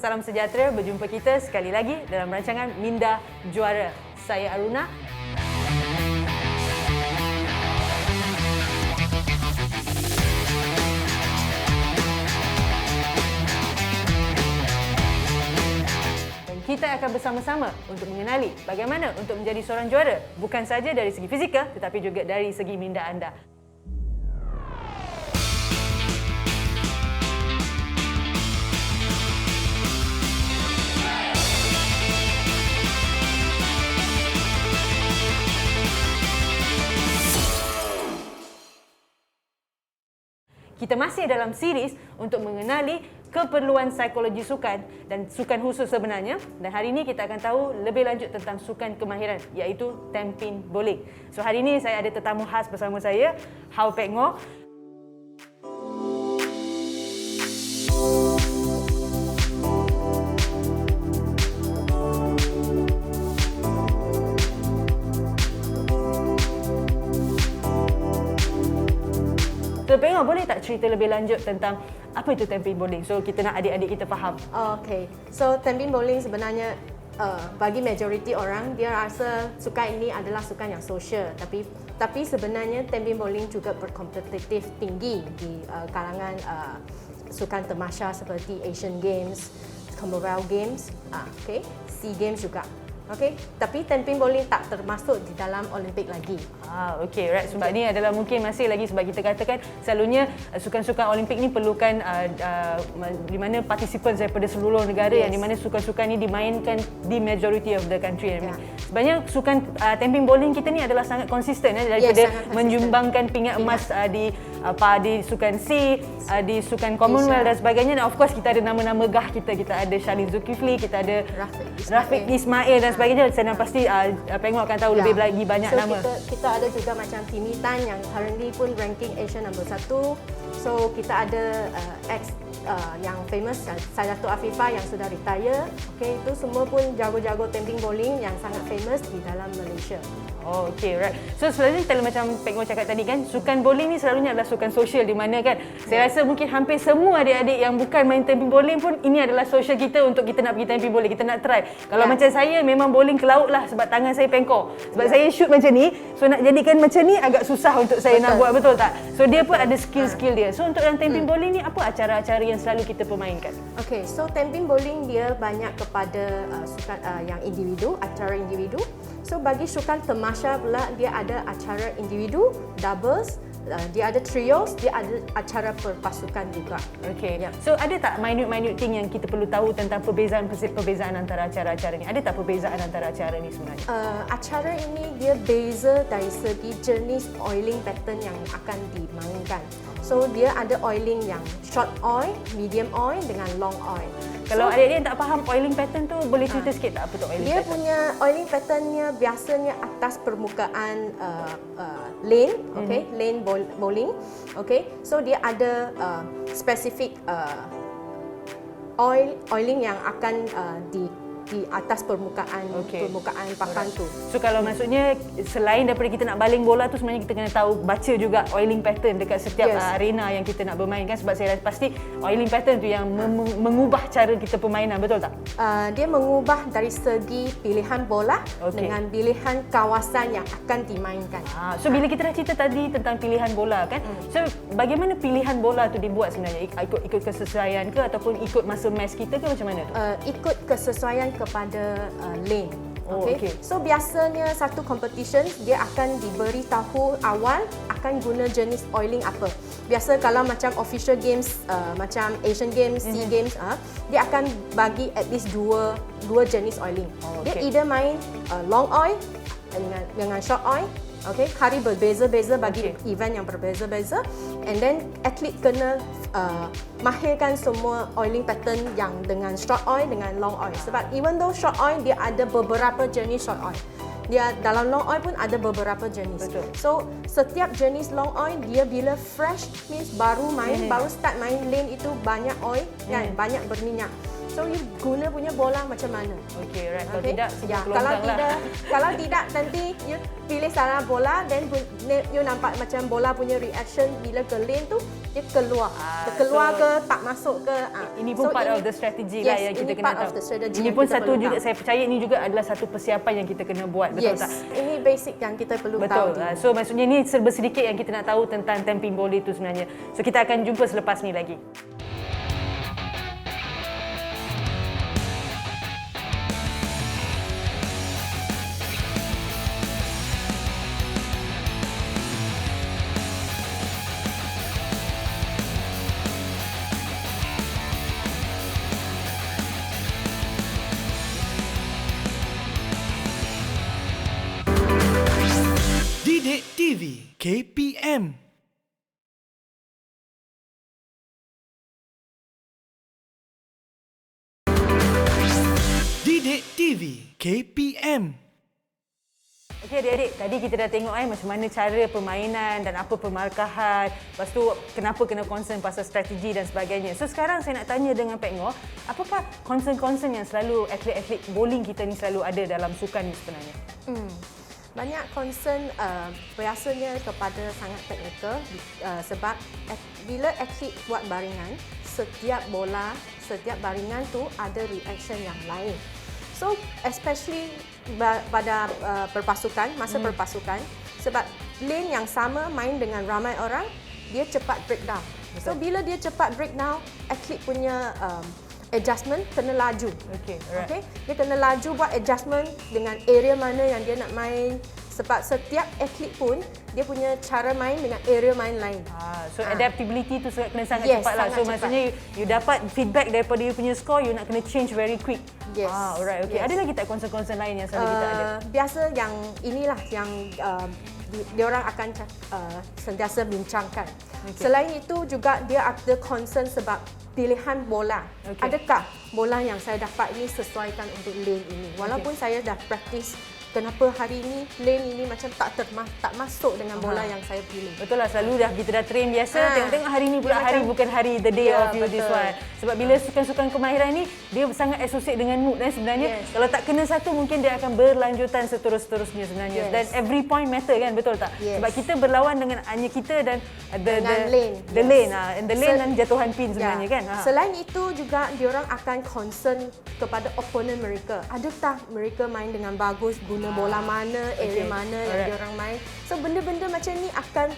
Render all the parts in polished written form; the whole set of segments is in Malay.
Salam sejahtera, berjumpa kita sekali lagi dalam rancangan Minda Juara. Saya Aruna. Dan kita akan bersama-sama untuk mengenali bagaimana untuk menjadi seorang juara, bukan saja dari segi fizikal tetapi juga dari segi minda anda. Kita masih dalam series untuk mengenali keperluan psikologi sukan dan sukan khusus sebenarnya. Dan hari ini kita akan tahu lebih lanjut tentang sukan kemahiran, iaitu tampin bowling. So hari ini saya ada tetamu khas bersama saya, Hau Pek Ngoh. Pek Ngoh, boleh tak cerita lebih lanjut tentang apa itu tampin bowling? So kita nak adik-adik kita faham. Okay, so tampin bowling sebenarnya bagi majoriti orang dia rasa sukan ini adalah sukan yang sosial, tapi sebenarnya tampin bowling juga berkompetitif tinggi di kalangan sukan tamasha seperti Asian Games, Commonwealth Games, okay, SEA Games juga. Okay, tapi tampin bowling tak termasuk di dalam Olimpik lagi. Okay, right. Sebab ni adalah mungkin masih lagi sebab kita katakan selalunya sukan-sukan Olimpik ni perlukan di mana participants daripada seluruh negara, yang di mana sukan-sukan ni dimainkan di majority of the country. Sebenarnya sukan tampin bowling kita ni adalah sangat konsisten daripada menyumbangkan pingat emas di sukan SEA, di sukan Commonwealth dan sebagainya. Dan of course kita ada nama-nama gah kita. Kita ada Shalin Zulkifli, kita ada Rafiq Ismail dan sebagainya. Saya pasti Pek Ngoh akan tahu lebih lagi banyak nama. Kita ada juga macam Timi Tan yang currently pun ranking Asia nombor 1. So kita ada yang famous Saidatul Afifah yang sudah retire. Okay, itu semua pun jago-jago tampin bowling yang sangat famous di dalam Malaysia. Oh, okay, right. So selalunya kalau macam Pek Ngoh cakap tadi kan, sukan bowling ni selalunya adalah sukan sosial di mana kan saya rasa mungkin hampir semua adik-adik yang bukan main tampin bowling pun ini adalah sosial kita untuk kita nak pergi tampin bowling, kita nak try. Kalau macam saya memang bowling ke laut lah sebab tangan saya pengkor. Sebab saya shoot macam ni, so nak jadikan macam ni agak susah untuk saya nak buat, betul tak? So dia pun ada skill-skill dia. So untuk yang tampin bowling ni apa acara-acara yang selalu kita permainkan? Okay, so tampin bowling dia banyak kepada sukan yang individu, acara individu. So bagi sukan tamasha pula dia ada acara individu, doubles, dia ada trios, dia ada acara perpasukan juga. Okay. So ada tak minute thing yang kita perlu tahu tentang perbezaan antara acara-acara ni? Ada tak perbezaan antara acara ni sebenarnya? Acara ini dia beza dari segi jenis oiling pattern yang akan dimainkan. So dia ada oiling yang short oil, medium oil dengan long oil. Kalau adik-adik yang tak faham oiling pattern tu, boleh cerita sikit tak apa tu oiling dia pattern? Dia punya oiling patternnya biasanya atas permukaan lane, okay, lane bowling, okay. So dia ada spesifik oiling yang akan di atas permukaan papan tu. So kalau maksudnya selain daripada kita nak baling bola tu, sebenarnya kita kena tahu baca juga oiling pattern dekat setiap arena yang kita nak bermain kan, sebab saya rasa pasti oiling pattern tu yang mengubah cara kita permainan, betul tak? Dia mengubah dari segi pilihan bola dengan pilihan kawasan yang akan dimainkan. So bila kita dah cerita tadi tentang pilihan bola kan, so bagaimana pilihan bola tu dibuat sebenarnya? Ikut kesesuaian ke ataupun ikut masa match kita ke, macam mana tu? Ikut kesesuaian kepada lane. Okay. So biasanya satu competition dia akan diberi tahu awal akan guna jenis oiling apa. Biasa kalau macam official games macam Asian Games, SEA Games, dia akan bagi at least dua jenis oiling. Dia either main long oil dengan short oil. Okay, hari berbeza-beza bagi event yang berbeza-beza, and then atlet kena mahirkan semua oiling pattern yang dengan short oil dengan long oil. Sebab even though short oil dia ada beberapa jenis short oil, dia dalam long oil pun ada beberapa jenis. Betul. So setiap jenis long oil dia bila fresh means baru start main lane itu banyak oil kan, banyak berminyak. So you guna punya bola macam mana? Okay, right. Kalau tidak, kalau tidak nanti you pilih salah bola, then you nampak macam bola punya reaction bila ke lane tu dia keluar. Terkeluar ke, tak masuk ke. Ini pun part of the strategy lah yang kita kena tahu. Ini pun satu juga, saya percaya ini juga adalah satu persiapan yang kita kena buat, betul tak? Ini basic yang kita perlu tahu. Betul. So maksudnya ini serba sedikit yang kita nak tahu tentang tamping volley itu sebenarnya. So kita akan jumpa selepas ni lagi. Didik TV KPM. Didik TV KPM. Okey adik-adik, tadi kita dah tengok macam mana cara permainan dan apa pemarkahan. Lepas tu kenapa kena concern pasal strategi dan sebagainya. So sekarang saya nak tanya dengan Pak Ngor, apakah concern-concern yang selalu atlet-atlet bowling kita ni selalu ada dalam sukan ni sebenarnya? Banyak concern biasanya kepada sangat teknikal sebab bila atlet buat baringan, setiap bola, setiap baringan tu ada reaction yang lain. So especially pada perpasukan, masa perpasukan, sebab lane yang sama main dengan ramai orang, dia cepat breakdown. So bila dia cepat breakdown, atlet punya adjustment kena laju. Okey, alright. Dia kena laju buat adjustment dengan area mana yang dia nak main. Sebab setiap atlet pun dia punya cara main dengan area main lain. So adaptability tu kena sangat cepat lah. sangat So cepat. maksudnya you dapat feedback daripada you punya score, you nak kena change very quick. Yes. Alright, okay. Yes. Ada lagi tak concern-concern lain yang selalu kita ada? Biasa yang inilah yang diorang akan sentiasa bincangkan. Selain itu juga dia ada concern sebab pilihan bola. Adakah bola yang saya dapat ini sesuaikan untuk lane ini? Walaupun saya dah praktis, kenapa hari ini lane ini macam tak masuk dengan bola yang saya pilih. Betul lah, selalu dah kita dah train biasa, tengok-tengok hari ni pula hari bukan hari the day of you this one. Sebab bila sukan-sukan kemahiran ni, dia sangat associate dengan mood sebenarnya. Kalau tak kena satu, mungkin dia akan berlanjutan seterus-terusnya sebenarnya. Dan every point matter kan, betul tak? Sebab kita berlawan dengan hanya kita dan the lane. And the lane dan jatuhan pin sebenarnya kan. Selain itu juga diorang akan concern kepada opponent mereka. Adakah mereka main dengan bagus, guna bola mana, area mana yang diorang main. So benda-benda macam ni akan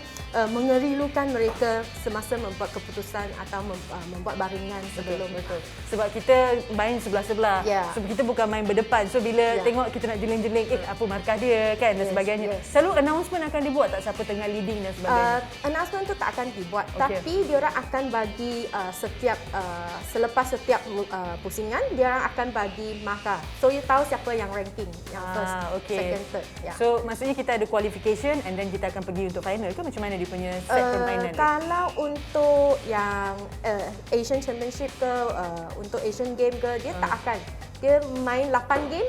mengerilukan mereka semasa membuat keputusan atau membuat baringan sebelum. Betul. Sebab kita main sebelah-sebelah. So kita bukan main berdepan. So bila tengok kita nak jeling-jeling, apa markah dia kan dan sebagainya. Selalu announcement akan dibuat tak siapa tengah leading dan sebagainya? Announcement tu tak akan dibuat, tapi diorang akan bagi selepas setiap pusingan, diorang akan bagi markah. So you tahu siapa yang ranking, yang first, second, third. So maksudnya kita ada qualification and then kita akan pergi untuk final ke macam mana dia punya set permainan? Kalau untuk yang Asian Championship ke, untuk Asian Game ke, dia tak akan. Dia main 8 game.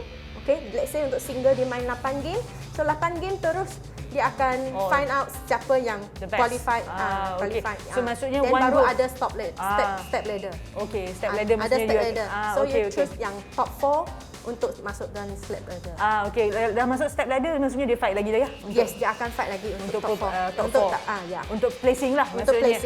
Let's say untuk single dia main 8 game. So 8 game terus dia akan find out siapa yang qualified. So maksudnya then baru ada step ladder. Step ladder ada step ladder. So you choose yang top 4 untuk masuk dalam step ladder. Dah masuk step ladder maksudnya dia fight lagi dah ya? Yes, dia akan fight lagi untuk top 4. Untuk placing lah maksudnya.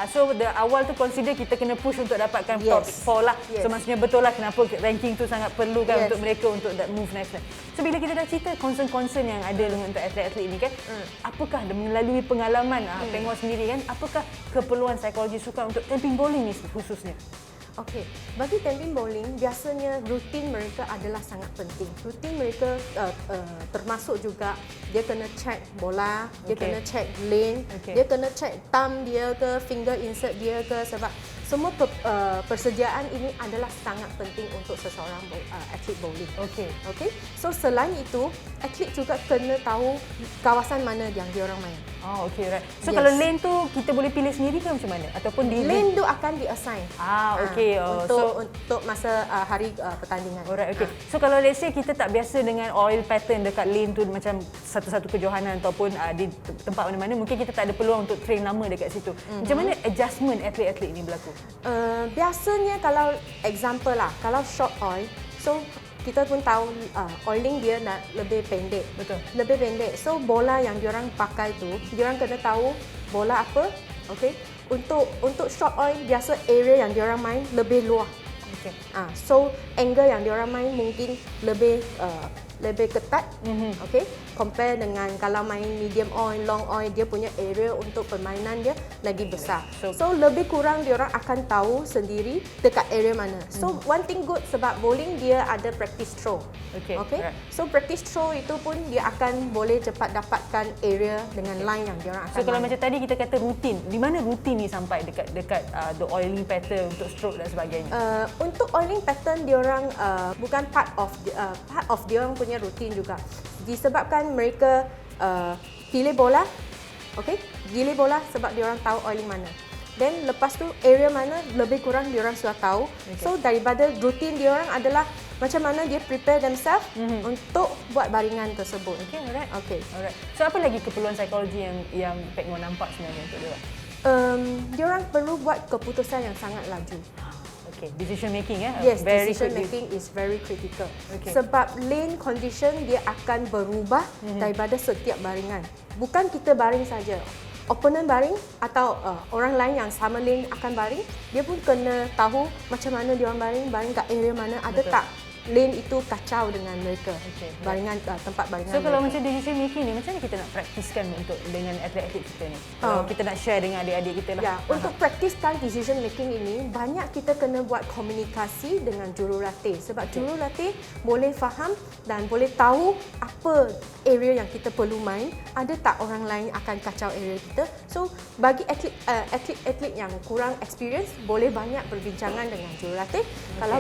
So the awal tu consider kita kena push untuk dapatkan top 4 lah. So maksudnya betul lah kenapa ranking tu sangat perlu kan untuk mereka untuk move next. So bila kita dah cerita concern-concern yang ada dengan untuk atlet-atlet ini kan, apakah melalui pengalaman Pengor sendiri kan, apakah keperluan psikologi sukan untuk tamping bowling ni khususnya? Bagi tamping bowling, biasanya rutin mereka adalah sangat penting. Rutin mereka termasuk juga dia kena check bola, dia kena check lane, dia kena check thumb dia ke, finger insert dia ke, sebab semua persediaan ini adalah sangat penting untuk seseorang atlet bowling. So selain itu, atlet juga kena tahu kawasan mana yang diorang main. So kalau lane tu kita boleh pilih sendiri ke macam mana? Ataupun lane tu akan di-assign. Untuk masa hari pertandingan. So kalau let's say kita tak biasa dengan oil pattern dekat lane tu macam satu-satu kejohanan ataupun di tempat mana-mana, mungkin kita tak ada peluang untuk train lama dekat situ. Macam mana adjustment atlet-atlet ni berlaku? Biasanya kalau example lah, kalau short oil, so kita pun tahu oiling dia nak lebih pendek. Lebih pendek. So bola yang diorang pakai tu, diorang kena tahu bola apa, untuk short oil biasa area yang diorang main lebih luas. Okay. So angle yang diorang main mungkin lebih ketat. Okay, compare dengan kalau main medium oil, long oil, dia punya area untuk permainan dia lagi besar. So lebih kurang diorang akan tahu sendiri dekat area mana. So one thing good sebab bowling dia ada practice throw. Okay. So practice throw itu pun dia akan boleh cepat dapatkan area dengan line yang diorang akan. So kalau macam tadi kita kata rutin, di mana rutin ni sampai dekat the oiling pattern untuk stroke dan sebagainya? Untuk oiling pattern diorang bukan part of diorang punya rutin juga. Disebabkan mereka pilih bola, pilih bola sebab diorang tahu oiling mana. Then lepas tu area mana lebih kurang diorang sudah tahu. So daripada rutin diorang adalah macam mana dia prepare themselves untuk buat baringan tersebut. Alright. So apa lagi keperluan psikologi yang Pek Ngo nampak sebenarnya untuk diorang? Diorang perlu buat keputusan yang sangat laju. Decision making Yes, decision making is very critical. Sebab lane condition dia akan berubah daripada setiap baringan. Bukan kita baring saja. Opponent baring atau orang lain yang sama lane akan baring, dia pun kena tahu macam mana dia orang baring kat area mana, ada tak lane itu kacau dengan mereka. Baringan tempat baringan. So kalau macam decision making ni, macam mana kita nak praktiskan untuk dengan atlet-atlet kita ni? Kalau kita nak share dengan adik-adik kita lah. Untuk praktiskan decision making ini, banyak kita kena buat komunikasi dengan jurulatih. Sebab jurulatih boleh faham dan boleh tahu apa area yang kita perlu main, ada tak orang lain akan kacau area kita. So bagi atlet yang kurang experience, boleh banyak berbincangan dengan jurulatih. Kalau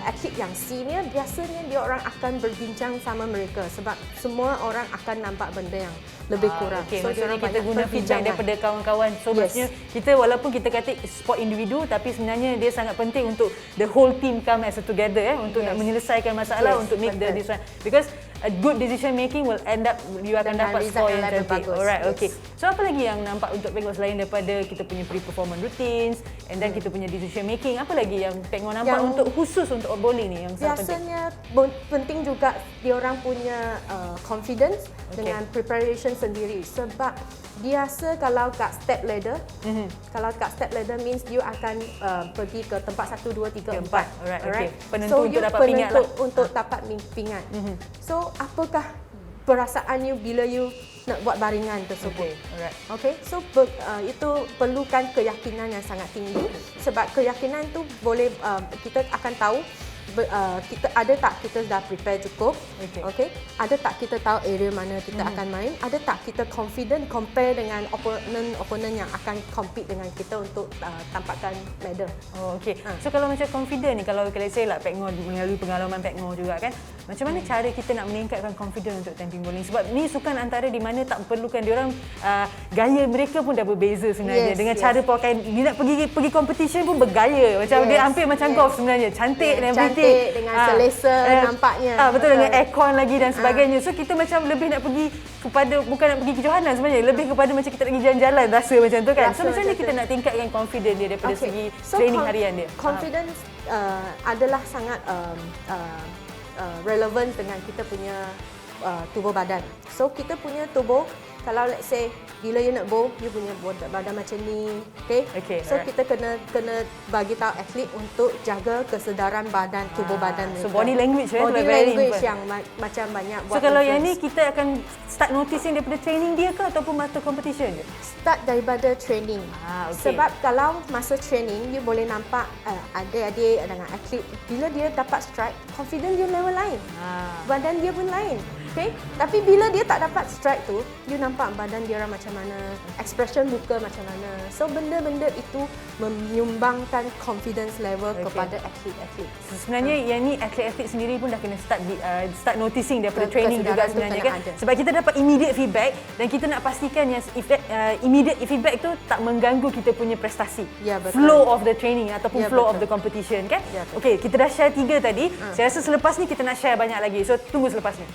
atlet yang senior, biasanya dia orang akan berbincang sama mereka sebab semua orang akan nampak benda yang lebih kurang. So maksudnya kita guna feedback daripada kawan-kawan. So maksudnya kita walaupun kita kata sport individu, tapi sebenarnya dia sangat penting untuk the whole team come as a together untuk nak menyelesaikan masalah, untuk make the decision. Because a good decision making will end up you akan dapat score yang cantik. Alright, okay. So apa lagi yang nampak untuk Pek Ngo selain daripada kita punya pre-performance routines and then kita punya decision making, apa lagi yang Pek Ngo nampak untuk khusus untuk bowling ni yang sangat penting? Biasanya penting juga diorang punya confidence dengan preparation sendiri. Sebab biasa kalau kat step ladder, kalau kat step ladder means you akan pergi ke tempat 1, 2, 3, 4. Alright. Penentu So untuk dapat pingat lah. Untuk dapat pingat. So apakah perasaan you bila you nak buat baringan tersebut? So itu perlukan keyakinan yang sangat tinggi. Sebab keyakinan tu boleh kita akan tahu kita ada tak kita dah prepare cukup, ada tak kita tahu area mana kita akan main, ada tak kita confident compare dengan opponent yang akan compete dengan kita untuk tampakkan medal. So kalau macam confident ni, kalau let's say lah Pek Ngo melalui pengalaman Pek Ngo juga kan, macam mana cara kita nak meningkatkan confident untuk tamping bowling? Sebab ni sukan antara di mana tak perlukan diorang gaya mereka pun dah berbeza sebenarnya. Dengan cara pakaian, dia nak pergi competition pun bergaya. Macam dia hampir macam golf sebenarnya, cantik dan everything. Dengan selesa nampaknya. Betul, dengan aircon lagi dan sebagainya. So kita macam lebih nak pergi kepada, bukan nak pergi ke Johanan sebenarnya, lebih kepada macam kita nak pergi jalan-jalan, rasa macam tu kan. So macam mana kita nak tingkatkan confident dia daripada segi training harian dia? Confidence adalah sangat relevant dengan kita punya tubuh badan. So kita punya tubuh, kalau let's say bila you nak bowl, you punya badan macam ni, so kita kena bagi tahu atlet untuk jaga kesedaran badan, tubuh badan mereka. So body language body language yang macam banyak buat. So kalau yang ni kita akan start noticing daripada training dia ke ataupun masa competition je? Start daripada training. Sebab kalau masa training you boleh nampak adik-adik dengan atlet, bila dia dapat strike, confident dia level lain. Badan dia pun lain. Tapi bila dia tak dapat strike tu, you nampak badan dia orang macam mana, expression muka macam mana. So benda-benda itu menyumbangkan confidence level kepada atlet-atlet. Sebenarnya yang ni atlet-atlet sendiri pun dah kena start noticing daripada training juga sebenarnya kan. Sebab kita dapat immediate feedback dan kita nak pastikan yang immediate feedback tu tak mengganggu kita punya prestasi. Flow of the training ataupun flow of the competition kan. Okey, kita dah share 3 tadi. Saya rasa selepas ni kita nak share banyak lagi. So tunggu selepas ni.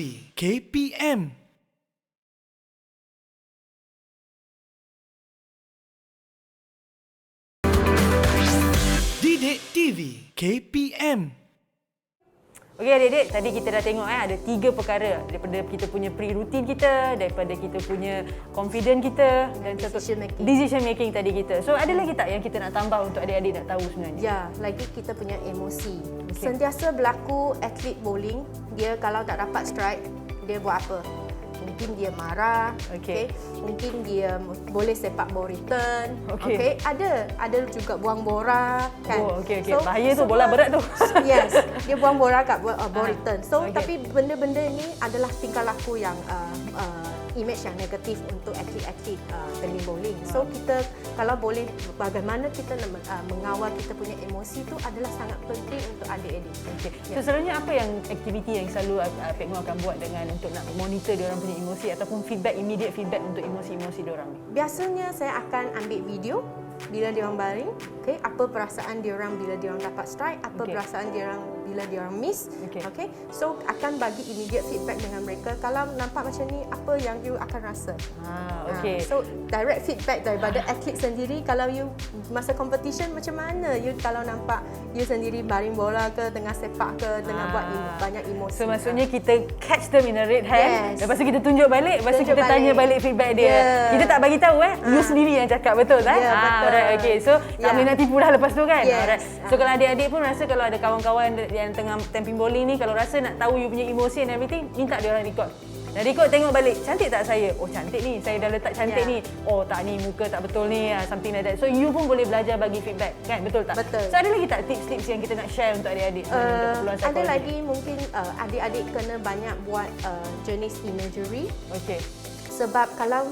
TV KPM. Didik TV KPM. Okey adik-adik, tadi kita dah tengok ada 3 perkara daripada kita punya pre-routine kita, daripada kita punya confident kita dan decision making tadi kita. So ada lagi tak yang kita nak tambah untuk adik-adik nak tahu sebenarnya? Ya, lagi kita punya emosi. Sentiasa berlaku atlet bowling, dia kalau tak dapat strike, dia buat apa? Mungkin dia marah, mungkin dia boleh sepak bola return, ada juga buang bola kan. Oh, So, bahaya tu, bola berat tu. Yes, dia buang bola kat bola return. So tapi benda-benda ni adalah tingkah laku yang image yang negatif untuk atlet-atlet tenis bowling. So kita kalau boleh, bagaimana kita mengawal kita punya emosi tu adalah sangat penting untuk adik-adik. So selalunya apa yang aktiviti yang selalu Pek Ngo akan buat dengan untuk nak monitor diorang punya emosi ataupun immediate feedback untuk emosi-emosi diorang ni? Biasanya saya akan ambil video bila diorang baring, apa perasaan diorang bila diorang dapat strike, apa perasaan diorang bila diorang miss. So akan bagi immediate feedback dengan mereka. Kalau nampak macam ni, apa yang you akan rasa. So direct feedback daripada atlet sendiri. Kalau you masa competition macam mana, you kalau nampak you sendiri baring bola ke, tengah sepak ke, tengah buat banyak emosi. So maksudnya kita catch them in a red hand, lepas tu kita tunjuk balik, lepas tu kita tanya balik feedback dia. Kita tak bagi tahu you sendiri yang cakap, betul tak? Alright, so tak boleh nak tipu dah lepas tu kan? Alright. So kalau adik-adik pun rasa kalau ada kawan-kawan yang tengah tamping bowling ni, kalau rasa nak tahu you punya emosi and everything, minta dia orang record. Dan record tengok balik, cantik tak saya? Oh cantik ni, saya dah letak cantik ni. Oh tak ni, muka tak betul ni, something like that. So you pun boleh belajar bagi feedback kan, betul tak? Betul. So ada lagi tak tips-tips yang kita nak share untuk adik-adik? Ada lagi mungkin adik-adik kena banyak buat jenis imagery. Sebab kalau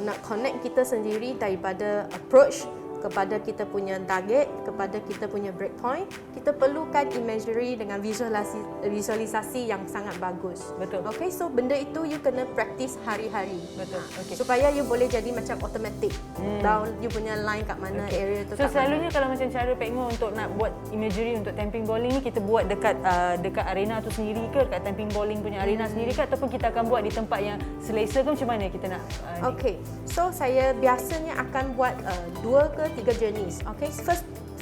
nak connect kita sendiri daripada approach kepada kita punya target, kepada kita punya break point, kita perlukan imagery dengan visualisasi yang sangat bagus. Betul. So benda itu you kena practice hari-hari. Betul. Supaya you boleh jadi macam automatic. Down you punya line kat mana, area tu. So selalunya kalau macam cara Pek Ngo untuk nak buat imagery untuk tamping bowling ni, kita buat dekat arena tu sendiri ke, dekat tamping bowling punya arena sendiri ke, ataupun kita akan buat di tempat yang selesa ke, macam mana kita nak? So saya biasanya akan buat 2 ke 3 jenis.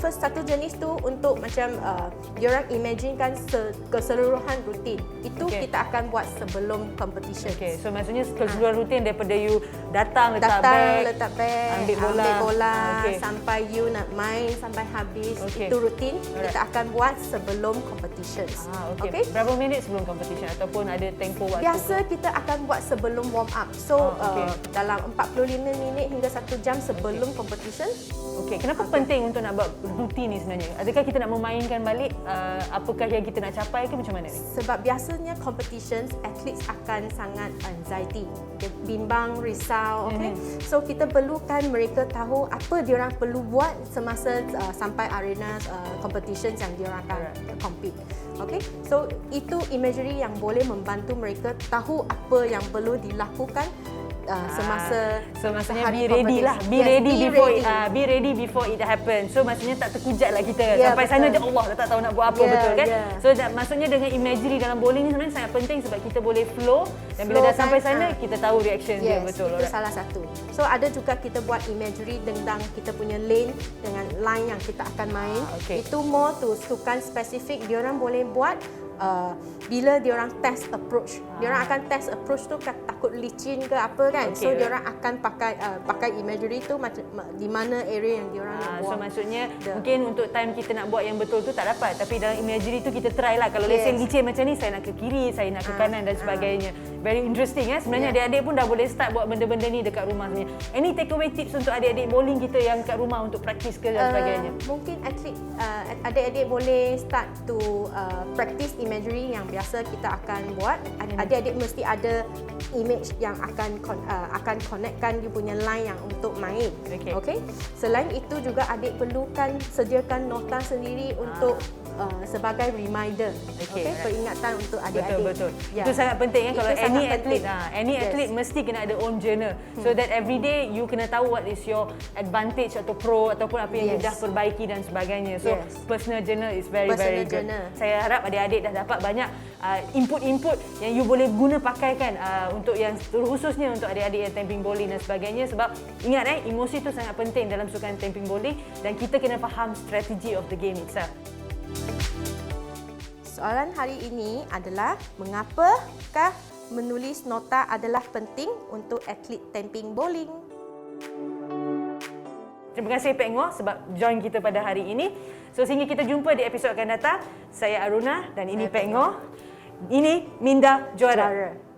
First satu jenis tu untuk macam diorang imaginekan keseluruhan rutin. Itu kita akan buat sebelum competition. So maksudnya keseluruhan rutin daripada you datang letak beg, ambil bola sampai you nak main sampai habis. Itu rutin. Kita akan buat sebelum competition. Berapa minit sebelum competition ataupun ada tempoh waktu? Biasa kita akan buat sebelum warm up. So dalam 45 minit hingga 1 jam sebelum competition. Kenapa penting untuk nak buat rutin ni sebenarnya? Adakah kita nak memainkan balik apakah yang kita nak capai ke, macam mana ni? Sebab biasanya competitions, athletes akan sangat anxiety, bimbang, risau. So kita perlukan mereka tahu apa diorang perlu buat semasa sampai arena competitions yang diorang akan compete. So itu imagery yang boleh membantu mereka tahu apa yang perlu dilakukan maksudnya be ready lah. Be ready before it happens. So maksudnya tak terkujat lah kita. Sampai sana je Allah dah tak tahu nak buat apa, betul kan? So maksudnya dengan imagery dalam bowling ni sebenarnya sangat penting sebab kita boleh flow dan bila dah sampai sana kita tahu reaction dia, betul. Itu salah satu. So ada juga kita buat imagery tentang kita punya lane dengan line yang kita akan main. Itu more to sukan spesifik diorang boleh buat bila diorang test approach. Diorang akan test approach tu takut licin ke apa kan. So diorang akan pakai imagery tu di mana area yang diorang nak buat. So maksudnya mungkin untuk time kita nak buat yang betul tu tak dapat, tapi dalam imagery tu kita try lah. Kalau let's say licin macam ni, saya nak ke kiri, saya nak ke kanan dan sebagainya. Very interesting sebenarnya. Adik-adik pun dah boleh start buat benda-benda ni dekat rumah sebenarnya. Any takeaway tips untuk adik-adik bowling kita yang kat rumah untuk praktis ke dan sebagainya? Mungkin adik-adik boleh start to practice imagery yang biasa kita akan buat. Adik-adik mesti ada image yang akan connectkan you punya line yang untuk main. Selain itu juga adik perlukan sediakan nota sendiri untuk sebagai reminder, okay, peringatan untuk adik-adik. Betul. Ya. Itu sangat penting kan, kalau Itu any sangat athlete, penting. any athlete mesti kena ada own journal. So that every day you kena tahu what is your advantage atau pro ataupun apa yang you dah perbaiki dan sebagainya. So personal journal is very Personal good. journal. Saya harap adik-adik dah dapat banyak input-input yang you boleh guna pakaikan untuk yang khususnya untuk adik-adik yang tamping bowling dan sebagainya, sebab ingat emosi itu sangat penting dalam sukan tamping bowling dan kita kena faham strategi of the game itself. Soalan hari ini adalah mengapakah menulis nota adalah penting untuk atlet tamping bowling? Terima kasih Pek Ngoh sebab join kita pada hari ini. So sehingga kita jumpa di episod akan datang. Saya Aruna dan ini Pek Ngoh. Ini Minda Juara.